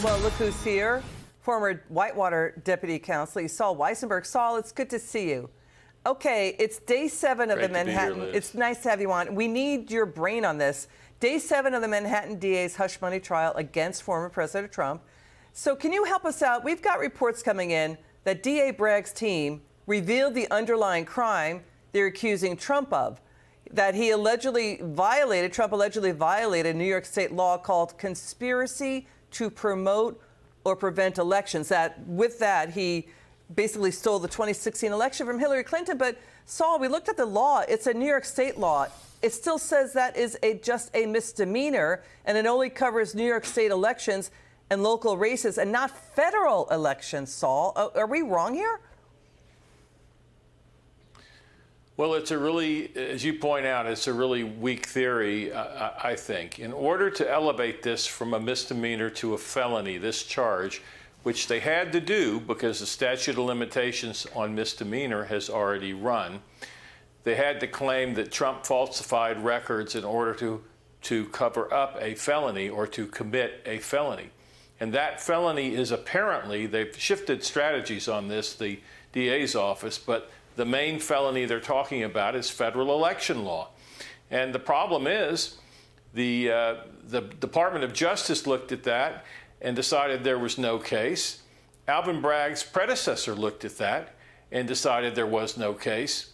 Well, look who's here. Former Whitewater deputy counsel, Sol Wisenberg. Sol, it's good to see you. Okay, it's day 7 of the Manhattan. It's nice to have you on. We need your brain on this. Day 7 of the Manhattan DA's hush money trial against former President Trump. So can you help us out? We've got reports coming in that DA Bragg's team revealed the underlying crime they're accusing Trump of, that Trump allegedly violated New York state law called conspiracy to promote or prevent elections. That with that, he basically stole the 2016 election from Hillary Clinton. But Sol, we looked at the law. It's a New York state law. It still says that is just a misdemeanor, and it only covers New York state elections and local races and not federal elections, Sol. Are we wrong here? Well, it's a really, as you point out, it's a really weak theory, I think. In order to elevate this from a misdemeanor to a felony, this charge, which they had to do because the statute of limitations on misdemeanor has already run, they had to claim that Trump falsified records in order to cover up a felony or to commit a felony. And that felony is apparently, they've shifted strategies on this, the DA's office, but the main felony they're talking about is federal election law. And the problem is the Department of Justice looked at that and decided there was no case. Alvin Bragg's predecessor looked at that and decided there was no case.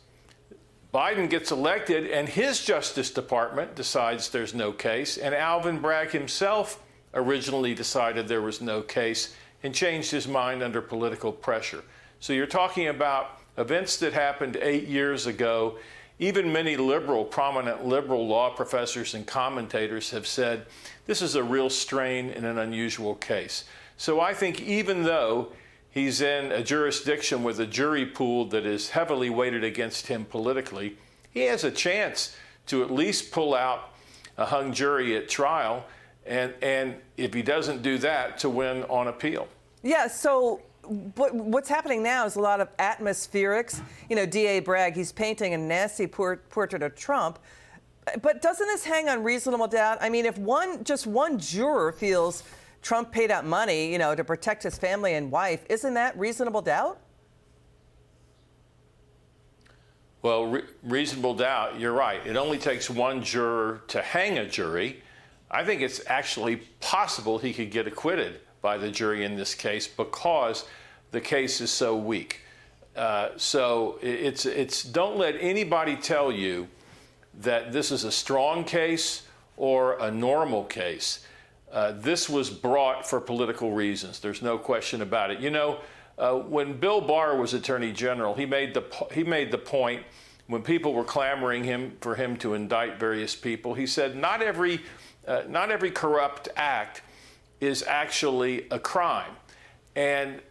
Biden gets elected and his Justice Department decides there's no case, and Alvin Bragg himself originally decided there was no case and changed his mind under political pressure. So you're talking about events that happened 8 years ago. Even many prominent liberal law professors and commentators have said this is a real strain in an unusual case. So I think even though he's in a jurisdiction with a jury pool that is heavily weighted against him politically, he has a chance to at least pull out a hung jury at trial, and if he doesn't do that, to win on appeal. Yeah, so what's happening now is a lot of atmospherics. You know, DA Bragg, he's painting a nasty portrait of Trump. But doesn't this hang on reasonable doubt? I mean, if just one juror feels Trump paid out money, you know, to protect his family and wife, isn't that reasonable doubt? Well, reasonable doubt, you're right. It only takes one juror to hang a jury. I think it's actually possible he could get acquitted by the jury in this case because the case is so weak. So don't let anybody tell you that this is a strong case or a normal case. This was brought for political reasons. There's no question about it. You know, when Bill Barr was Attorney General, he made the point when people were clamoring for him to indict various people. He said, not every corrupt act is actually a crime. And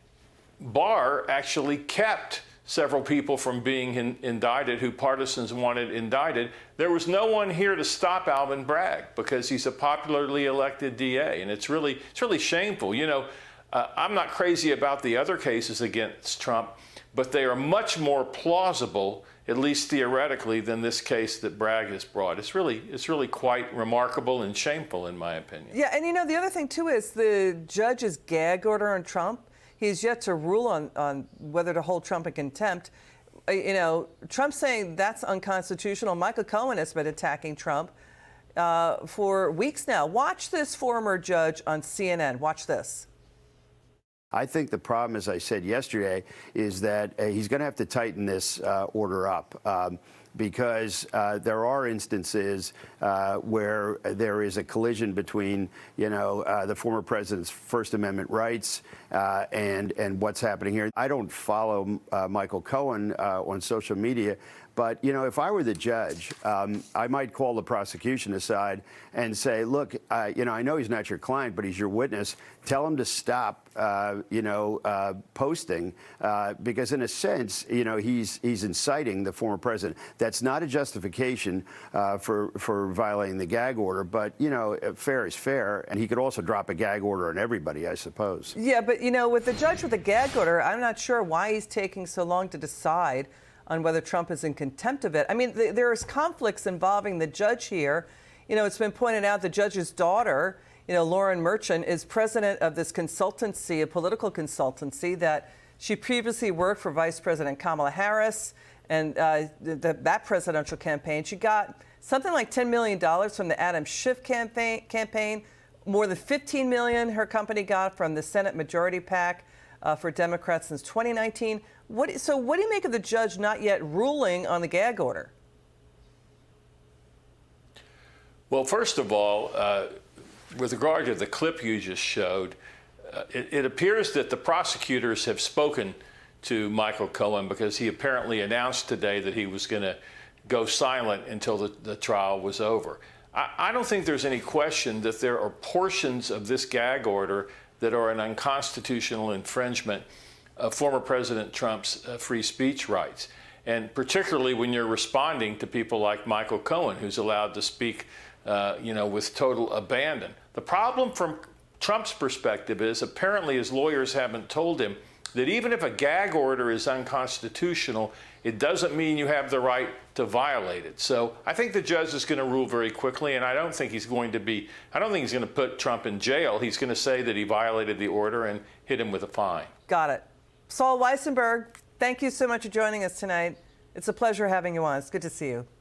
Barr actually kept several people from being indicted who partisans wanted indicted. There was no one here to stop Alvin Bragg because he's a popularly elected DA, and it's really shameful. You know, I'm not crazy about the other cases against Trump, but they are much more plausible, at least theoretically, than this case that Bragg has brought. It's really quite remarkable and shameful, in my opinion. Yeah, and you know, the other thing, too, is the judge's gag order on Trump. He's yet to rule on whether to hold Trump in contempt. You know, Trump's saying that's unconstitutional. Michael Cohen has been attacking Trump for weeks now. Watch this former judge on CNN. Watch this. I think the problem, as I said yesterday, is that he's going to have to tighten this order up because there are instances where there is a collision between, you know, the former president's First Amendment rights and what's happening here. I don't follow Michael Cohen on social media, but, you know, if I were the judge, I might call the prosecution aside and say, look, you know, I know he's not your client, but he's your witness. Tell him to stop, posting, because in a sense, you know, he's inciting the former president. That's not a justification for violating the gag order, but, you know, fair is fair. And he could also drop a gag order on everybody, I suppose. Yeah, but, you know, with the judge with the gag order, I'm not sure why he's taking so long to decide on whether Trump is in contempt of it. I mean, there's conflicts involving the judge here. You know, it's been pointed out the judge's daughter, Lauren Merchant is president of this consultancy, a political consultancy that she previously worked for Vice President Kamala Harris and that presidential campaign. She got something like $10 million from the Adam Schiff campaign, more than $15 million her company got from the Senate Majority PAC for Democrats since 2019. So what do you make of the judge not yet ruling on the gag order? Well, first of all, with regard to the clip you just showed, it appears that the prosecutors have spoken to Michael Cohen because he apparently announced today that he was going to go silent until the trial was over. I don't think there's any question that there are portions of this gag order that are an unconstitutional infringement of former President Trump's free speech rights. And particularly when you're responding to people like Michael Cohen, who's allowed to speak with total abandon. The problem from Trump's perspective is apparently his lawyers haven't told him that even if a gag order is unconstitutional, it doesn't mean you have the right to violate it. So I think the judge is going to rule very quickly, and I don't think he's going to put Trump in jail. He's going to say that he violated the order and hit him with a fine. Got it. Sol Wisenberg, thank you so much for joining us tonight. It's a pleasure having you on. It's good to see you.